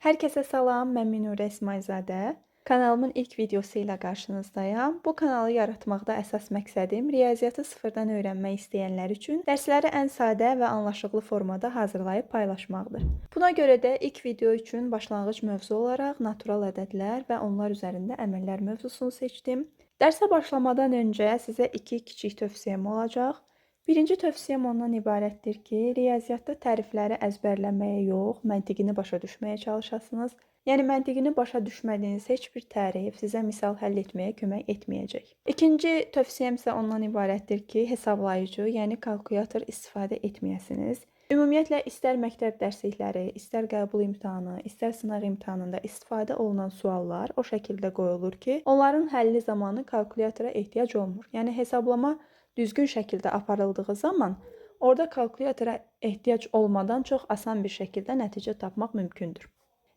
Hər kəsə salam, mən Minurə İsmayılzadə. Kanalımın ilk videosu ilə qarşınızdayam. Bu kanalı yaratmaqda əsas məqsədim riyaziyyatı sıfırdan öyrənmək istəyənlər üçün dərsləri ən sadə və anlaşılıqlı formada hazırlayıb paylaşmaqdır. Buna görə də ilk video üçün başlanğıc mövzu olaraq natural ədədlər və onlar üzərində əməllər mövzusunu seçdim. Dərsə başlamadan öncə sizə iki kiçik tövsiyəm olacaq. Birinci tövsiyəm ondan ibarətdir ki, riyaziyyatda tərifləri əzbərləməyə yox, məntiqini başa düşməyə çalışasınız. Yəni, məntiqini başa düşmədiyiniz heç bir tərif sizə misal həll etməyə kömək etməyəcək. İkinci tövsiyəm isə ondan ibarətdir ki, hesablayıcı, yəni kalkulyator istifadə etməyəsiniz. Ümumiyyətlə, istər məktəb dərslikləri, istər qəbul imtahanı, istər sınaq imtahanında istifadə olunan suallar o şəkildə qoyulur ki, onların həlli zamanı kalkulyatora ehtiyac olmur. Yəni, hesablama düzgün şəkildə aparıldığı zaman orada kalkulyatora ehtiyac olmadan çox asan bir şəkildə nəticə tapmaq mümkündür.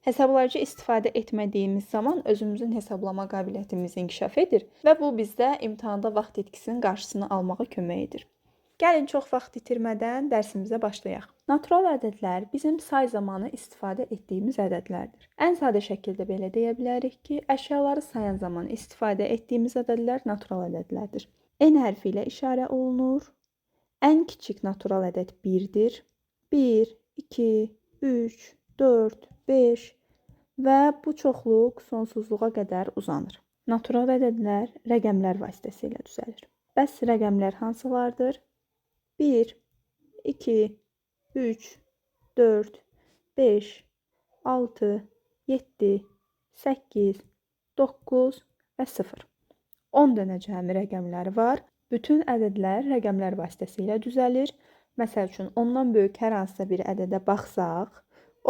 Hesablayıcı istifadə etmədiyimiz zaman özümüzün hesablama qabiliyyətimiz inkişaf edir və bu bizdə imtahanda vaxt itkisinin qarşısını almağa kömək edir. Gəlin çox vaxt itirmədən dərsimizə başlayaq. Natural ədədlər bizim say zamanı istifadə etdiyimiz ədədlərdir. Ən sadə şəkildə belə deyə bilərik ki, əşyaları sayan zaman istifadə etdiyimiz ədədlər natural ədədlərdir. N hərfi ilə işarə olunur. Ən kiçik natural ədəd 1-dir. 1, 2, 3, 4, 5 və bu çoxluq sonsuzluğa qədər uzanır. Natural ədədlər rəqəmlər vasitəsilə düzəlir. Bəs rəqəmlər hansılardır? 1, 2, 3, 4, 5, 6, 7, 8, 9 və 0. 10 dənə cəmi rəqəmlər var. Bütün ədədlər rəqəmlər vasitəsilə düzəlir. Məsəl üçün, ondan böyük hər hansısa bir ədədə baxsaq,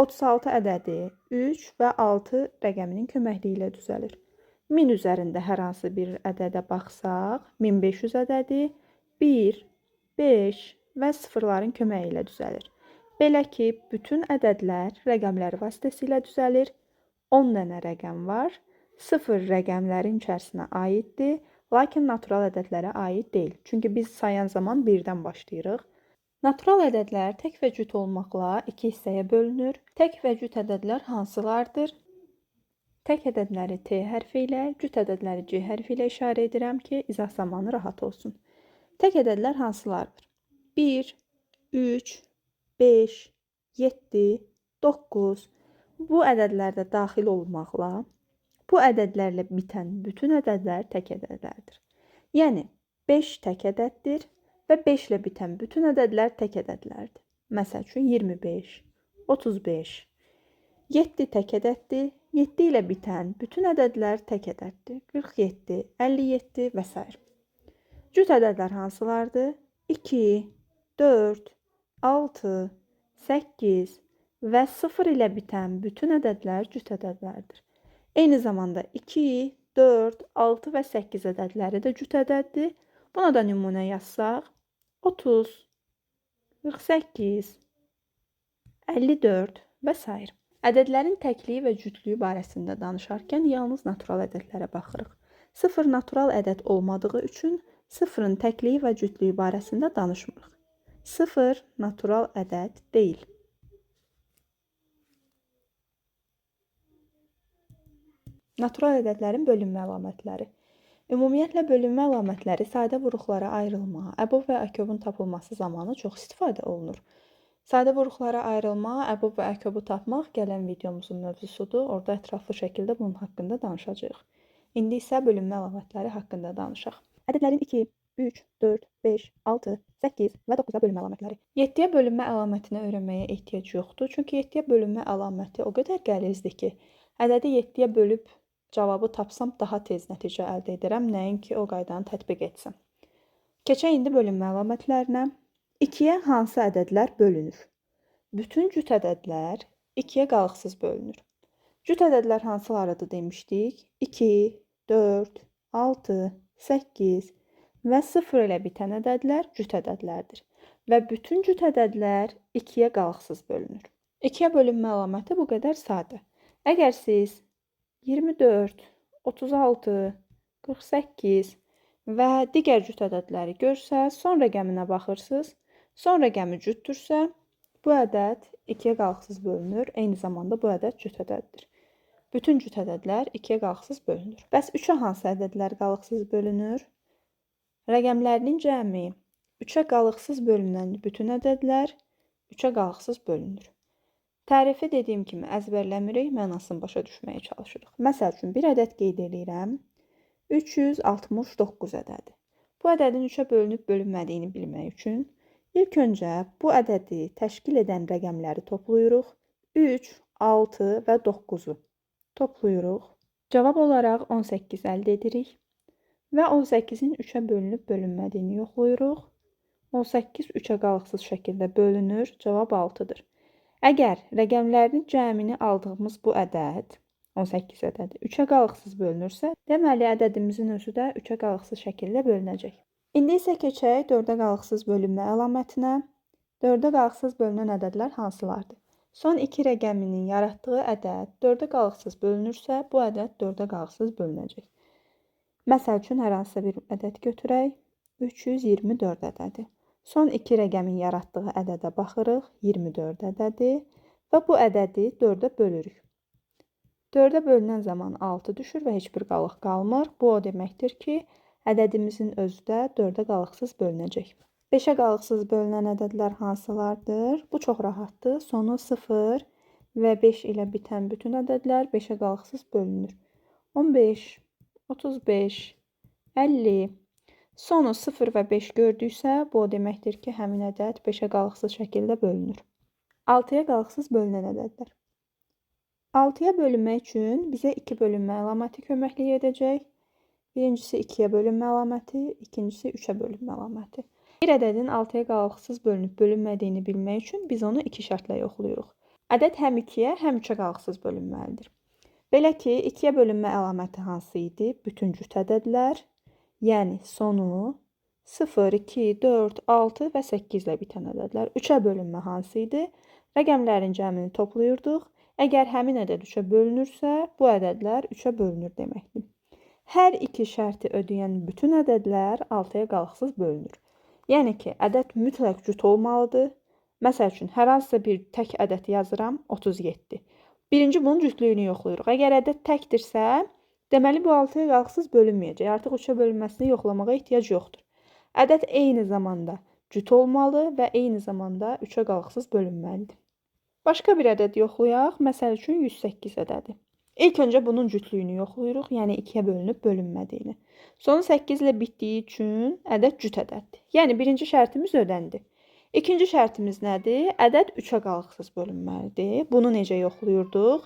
36 ədədi 3 və 6 rəqəminin köməkliyi ilə düzəlir. 1000 üzərində hər hansı bir ədədə baxsaq, 1500 ədədi 1, 5 və sıfırların köməyi ilə düzəlir. Belə ki, bütün ədədlər rəqəmlər vasitəsilə düzəlir. 10 dənə rəqəm var. 0 rəqəmlərin içərisinə aiddir, lakin natural ədədlərə aid deyil. Çünki biz sayan zaman 1-dən başlayırıq. Natural ədədlər tək və cüt olmaqla iki hissəyə bölünür. Tək və cüt ədədlər hansılardır? Tək ədədləri T hərfi ilə, cüt ədədləri C hərfi ilə işarə edirəm ki, izah zamanı rahat olsun. Tək ədədlər hansılardır? 1, 3, 5, 7, 9. Bu ədədlərdə daxil olmaqla bu ədədlərlə bitən bütün ədədlər tək ədədlərdir. Yəni, 5 tək ədəddir və 5 ilə bitən bütün ədədlər tək ədədlərdir. Məsəl üçün, 25, 35. 7 tək ədəddir, 7 ilə bitən bütün ədədlər tək ədəddir. 47, 57 və s. Cüt ədədlər hansılardır? 2, 4, 6, 8 və 0 ilə bitən bütün ədədlər cüt ədədlərdir. Eyni zamanda 2, 4, 6 və 8 ədədləri də cüt ədəddir. Buna da nümunə yazsaq, 30, 48, 54 və s. Ədədlərin təkliyi və cütlüyü barəsində danışarkən yalnız natural ədədlərə baxırıq. 0 natural ədəd olmadığı üçün 0-ın təkliyi və cütlüyü barəsində danışmırıq. 0 natural ədəd deyil. Natural ədədlərin bölünmə əlamətləri. Ümumiyyətlə, bölünmə əlamətləri sadə vuruqlara ayrılma, əbov və əköbun tapılması zamanı çox istifadə olunur. Sadə vuruqlara ayrılma, əbov və əköbu tapmaq gələn videomuzun mövzusudur. Orada ətraflı şəkildə bunun haqqında danışacağıq. İndi isə bölünmə əlamətləri haqqında danışaq. Ədədlərin 2, 3, 4, 5, 6, 8 və 9-a bölünmə əlamətləri. 7-yə bölünmə əlamətini öyrənməyə ehtiyac yoxdur. Çünki 7-yə bölünmə əlaməti o qədər qəlizdir ki, ədədi 7-yə bölüb cavabı tapsam daha tez nəticə əldə edərəm, nəinki o qaydanı tətbiq etsəm. Keçək indi bölünmə əlamətlərinə. 2-yə hansı ədədlər bölünür? Bütün cüt ədədlər 2-yə qalıqsız bölünür. Cüt ədədlər hansılarıdır demişdik? 2, 4, 6, 8 və 0 ilə bitən ədədlər cüt ədədlərdir. Və bütün cüt ədədlər 2-yə qalıqsız bölünür. 2-yə bölünmə əlaməti bu qədər sadə. Əgər siz 24, 36, 48 və digər cüt ədədləri görsəz, son rəqəminə baxırsınız. Son rəqəmi cütdürsə, Bu ədəd 2-yə qalıqsız bölünür. Eyni zamanda bu ədəd cüt ədəddir. Bütün cüt ədədlər 2-yə qalıqsız bölünür. Bəs 3-ə hansı ədədlər qalıqsız bölünür? Rəqəmlərinin cəmi 3-ə qalıqsız bölünən bütün ədədlər 3-ə qalıqsız bölünür. Tərifi dediyim kimi əzbərləmirik, mənasını başa düşməyə çalışırıq. Məsəl üçün, bir ədəd qeyd edirəm. 369 ədədi. Bu ədədin 3-ə bölünüb bölünmədiyini bilmək üçün ilk öncə bu ədədi təşkil edən rəqəmləri toplayırıq. 3, 6 və 9-u toplayırıq. Cavab olaraq 18 əldə edirik və 18-in 3-ə bölünüb bölünmədiyini yoxlayırıq. 18 3-ə qalıqsız şəkildə bölünür, cavab 6-dır. Əgər rəqəmlərinin cəmini aldığımız bu ədəd, 18 ədədi 3-ə qalıqsız bölünürsə, deməli ədədimizin özü də 3-ə qalıqsız şəkildə bölünəcək. İndi isə keçək 4-ə qalıqsız bölünmə əlamətinə. 4-ə qalıqsız bölünən ədədlər hansılardır? Son 2 rəqəminin yaratdığı ədəd 4-ə qalıqsız bölünürsə, bu ədəd 4-ə qalıqsız bölünəcək. Məsəl üçün, hər hansısa bir ədəd götürək. 324 ədədi. Son 2 rəqəmin yaratdığı ədədə baxırıq, 24 ədədi və bu ədədi 4-ə bölürük. 4-ə bölünən zaman 6 düşür və heç bir qalıq qalmır. Bu o deməkdir ki, ədədimizin özü də 4-ə qalıqsız bölünəcək. 5-ə qalıqsız bölünən ədədlər hansılardır? Bu çox rahatdır. Sonu 0 və 5 ilə bitən bütün ədədlər 5-ə qalıqsız bölünür. 15, 35, 50... Sonu 0 və 5 gördüksə, bu o deməkdir ki, həmin ədəd 5-ə qalıqsız şəkildə bölünür. 6-ya qalıqsız bölünən ədədlər. 6-ya bölünmək üçün bizə 2 bölünmə əlaməti köməklik edəcək. Birincisi 2-yə bölünmə əlaməti, ikincisi 3-ə bölünmə əlaməti. Bir ədədin 6-ya qalıqsız bölünüb bölünmədiyini bilmək üçün biz onu 2 şərtlə yoxlayırıq. Ədəd həm 2-yə, həm 3-ə qalıqsız bölünməlidir. Belə ki, 2-yə bölünmə əlaməti hansı idi? Bütün cüt ədədlər. Yəni sonu 0, 2, 4, 6 və 8 ilə bitən ədədlər. 3-ə bölünmə hansı idi? Rəqəmlərin cəmini toplayırdıq. Əgər həmin ədəd 3-ə bölünürsə, bu ədədlər 3-ə bölünür deməkdir. Hər iki şərti ödəyən bütün ədədlər 6-ya qalıqsız bölünür. Yəni ki, ədəd mütləq cüt olmalıdır. Məsəl üçün, hər hansısa bir tək ədəd yazıram, 37. Birinci bunun cütlüyünü yoxlayırıq. Əgər ədəd təkdirsə, deməli, bu 6-ya qalıqsız bölünməyəcək. Artıq 3-ə bölünməsini yoxlamağa ehtiyac yoxdur. Ədəd eyni zamanda cüt olmalı və eyni zamanda 3-ə qalıqsız bölünməlidir. Başqa bir ədəd yoxlayaq. Məsəl üçün, 108 ədədi. İlk öncə bunun cütlüyünü yoxlayırıq, yəni 2-yə bölünüb bölünmədiyini. Sonu 8 ilə bitdiyi üçün ədəd cüt ədəddir. Yəni, birinci şərtimiz ödəndi. İkinci şərtimiz nədir? Ədəd 3-ə qalıqsız bölünməlidir. Bunu necə yoxlayırdıq?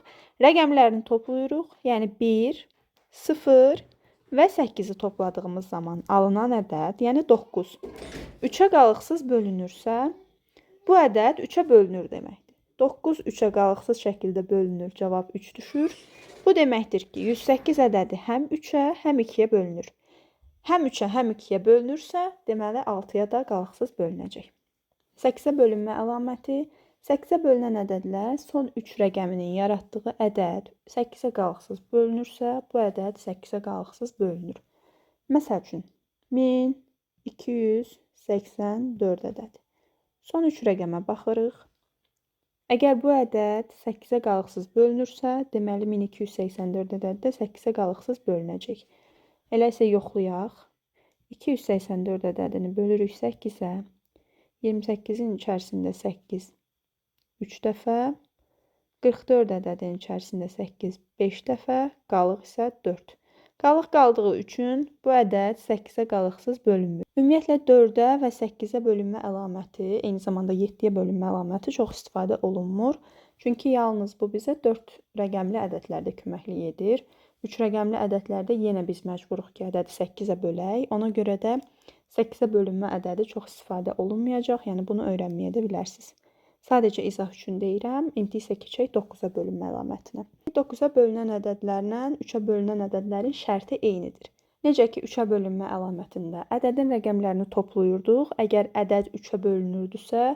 Rəqəmlərini toplayırıq, yəni 1, 0 və 8-i topladığımız zaman alınan ədəd, yəni 9. 3-ə qalıqsız bölünürsə, bu ədəd 3-ə bölünür deməkdir. 9 3-ə qalıqsız şəkildə bölünür, cavab 3 düşür. Bu deməkdir ki, 108 ədədi həm 3-ə, həm 2-yə bölünür. Həm 3-ə, həm 2-yə bölünürsə, deməli 6-ya da qalıqsız bölünəcək. 8-ə bölünmə əlaməti. 8-ə bölünən ədədlər son 3 rəqəminin yaratdığı ədəd 8-ə qalıqsız bölünürsə, bu ədəd 8-ə qalıqsız bölünür. Məsəl üçün, 1284 ədəd. Son 3 rəqəmə baxırıq. Əgər bu ədəd 8-ə qalıqsız bölünürsə, deməli 1284 ədəd də 8-ə qalıqsız bölünəcək. Elə isə yoxlayaq. 284 ədədini bölürük 8-ə. 28-in içərisində 8 3 dəfə. 44 ədədinin içərisində 8 5 dəfə. Qalıq isə 4. Qalıq qaldığı üçün bu ədəd 8-ə qalıqsız bölünmür. Ümumiyyətlə 4-ə və 8-ə bölünmə əlaməti, eyni zamanda 7-yə bölünmə əlaməti çox istifadə olunmur. Çünki yalnız bu bizə 4 rəqəmli ədədlərdə köməklik edir. 3 rəqəmli ədədlərdə yenə biz məcburuq ki, ədədi 8-ə bölək. Ona görə də 8-ə bölünmə ədədi çox istifadə olunmayacaq. Yəni bunu öyrənməyə də bilərsiniz. Sadəcə izah üçün deyirəm. İndi isə keçək 9-a bölünmə əlamətinə. 9-a bölünən ədədlərlə 3-ə bölünən ədədlərin şərti eynidir. Necə ki, 3-ə bölünmə əlamətində ədədin rəqəmlərini toplayırdıq. Əgər ədəd 3-ə bölünürdüsə,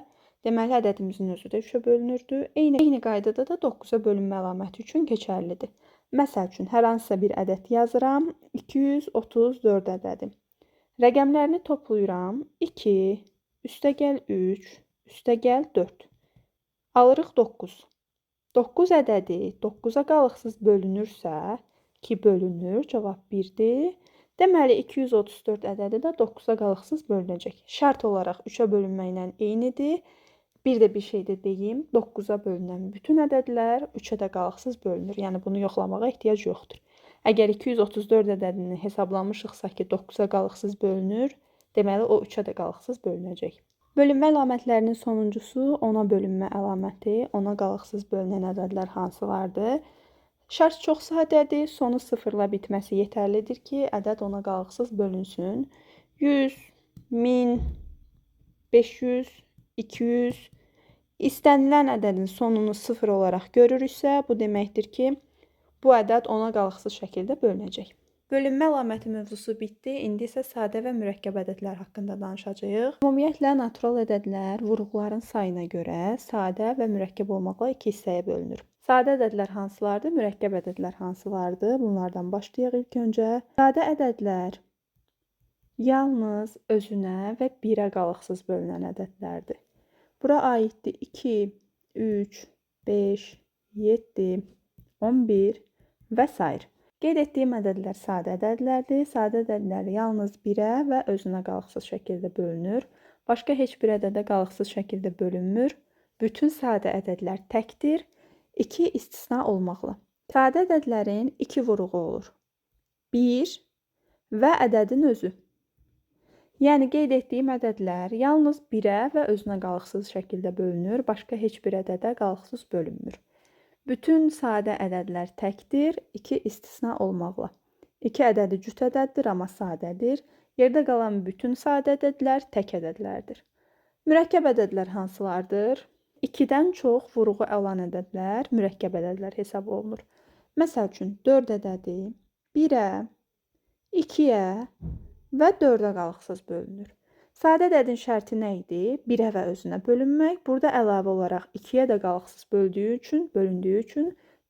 deməli ədədimizin özü də 3-ə bölünürdü. Eyni qaydada da 9-a bölünmə əlaməti üçün keçərlidir. Məsəl üçün, hər hansısa bir ədəd yazıram. 234 ədədi. Rəqəmlərini toplayıram. 2, üstəgəl 3, üstəgəl 4. Alırıq 9. 9 ədədi 9-a qalıqsız bölünürsə, ki bölünür, cavab 1-dir. Deməli 234 ədədi də 9-a qalıqsız bölünəcək. Şərt olaraq 3-ə bölünməklə eynidir. Bir də bir şey də deyim, 9-a bölünən bütün ədədlər 3-ə də qalıqsız bölünür. Yəni bunu yoxlamağa ehtiyac yoxdur. Əgər 234 ədədini hesablamışıqsa ki, 9-a qalıqsız bölünür, deməli o 3-ə də qalıqsız bölünəcək. Bölünmə əlamətlərinin sonuncusu 10-a bölünmə əlaməti. 10-a qalıqsız bölünən ədədlər hansılardır? Şərt çox sadədir. Sonu sıfırla bitməsi yetərlidir ki, ədəd 10-a qalıqsız bölünsün. 100, 1000, 500, 200. İstənilən ədədin sonunu sıfır olaraq görürüksə, bu deməkdir ki, bu ədəd 10-a qalıqsız şəkildə bölünəcək. Bölünmə əlaməti mövzusu bitdi. İndi isə sadə və mürəkkəb ədədlər haqqında danışacağıq. Ümumiyyətlə, natural ədədlər vurğuların sayına görə sadə və mürəkkəb olmaqla iki hissəyə bölünür. Sadə ədədlər hansılardır? Mürəkkəb ədədlər hansılardır? Bunlardan başlayaq ilk öncə. Sadə ədədlər yalnız özünə və 1-ə qalıqsız bölünən ədədlərdir. Bura aiddir 2, 3, 5, 7, 11 və s. Qeyd etdiyim ədədlər sadə ədədlərdir. Sadə ədədlər yalnız 1-ə və özünə qalıqsız şəkildə bölünür. Başqa heç bir ədədə qalıqsız şəkildə bölünmür. Bütün sadə ədədlər təkdir, 2 istisna olmaqla. Sadə ədədlərin 2 vuruğu olur. 1 və ədədin özü. Yəni qeyd etdiyim ədədlər yalnız 1-ə və özünə qalıqsız şəkildə bölünür. Başqa heç bir ədədə qalıqsız bölünmür. Bütün sadə ədədlər təkdir, 2 istisna olmaqla. 2 ədədi cüt ədəddir, amma sadədir. Yerdə qalan bütün sadə ədədlər tək ədədlərdir. Mürəkkəb ədədlər hansılardır? 2-dən çox vuruğu olan ədədlər mürəkkəb ədədlər hesab olunur. Məsəl üçün 4 ədədi 1-ə, 2-yə və 4-ə qalıqsız bölünür. Sadə ədədin şərti nə idi? 1-ə və özünə bölünmək. Burada əlavə olaraq 2-yə də qalıqsız bölündüyü üçün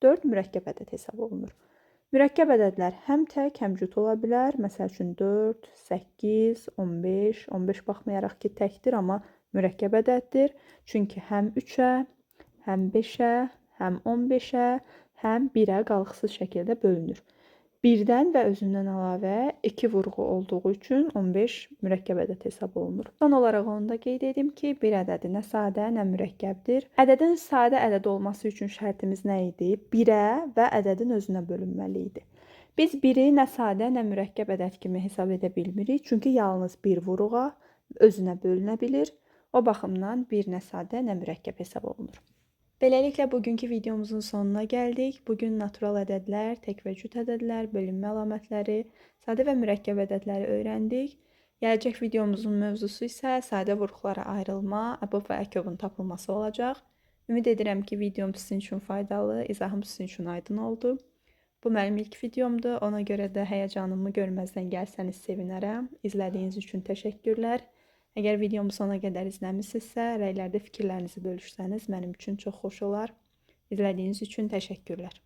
4 mürəkkəb ədəd hesab olunur. Mürəkkəb ədədlər həm tək, həm cüt ola bilər. Məsəl üçün 4, 8, 15. 15 baxmayaraq ki, təkdir, amma mürəkkəb ədəddir. Çünki həm 3-ə, həm 5-ə, həm 15-ə, həm 1-ə qalıqsız şəkildə bölünür. 1-dən və özündən əlavə 2 vurğu olduğu üçün 15 mürəkkəb ədəd hesab olunur. Son olaraq onu da qeyd edim ki, bir ədədi nə sadə, nə mürəkkəbdir. Ədədin sadə ədəd olması üçün şərtimiz nə idi? 1-ə və ədədin özünə bölünməli idi. Biz 1-i nə sadə, nə mürəkkəb ədəd kimi hesab edə bilmirik. Çünki yalnız bir vuruğa özünə bölünə bilir. O baxımdan 1 nə sadə, nə mürəkkəb hesab olunur. Beləliklə, bugünkü videomuzun sonuna gəldik. Bugün natural ədədlər, tək və cüt ədədlər, bölünmə əlamətləri, sadə və mürəkkəb ədədləri öyrəndik. Gələcək videomuzun mövzusu isə sadə vuruqlara ayrılma, əbob və əkobun tapılması olacaq. Ümid edirəm ki, videom sizin üçün faydalı, izahım sizin üçün aydın oldu. Bu mənim ilk videomdur, ona görə də həyəcanımı görməzdən gəlsəniz sevinərəm. İzlədiyiniz üçün təşəkkürlər. Əgər videomu sona qədər izləmişsinizsə, rəylərdə fikirlərinizi bölüşsəniz mənim üçün çox xoş olar. İzlədiyiniz üçün təşəkkürlər.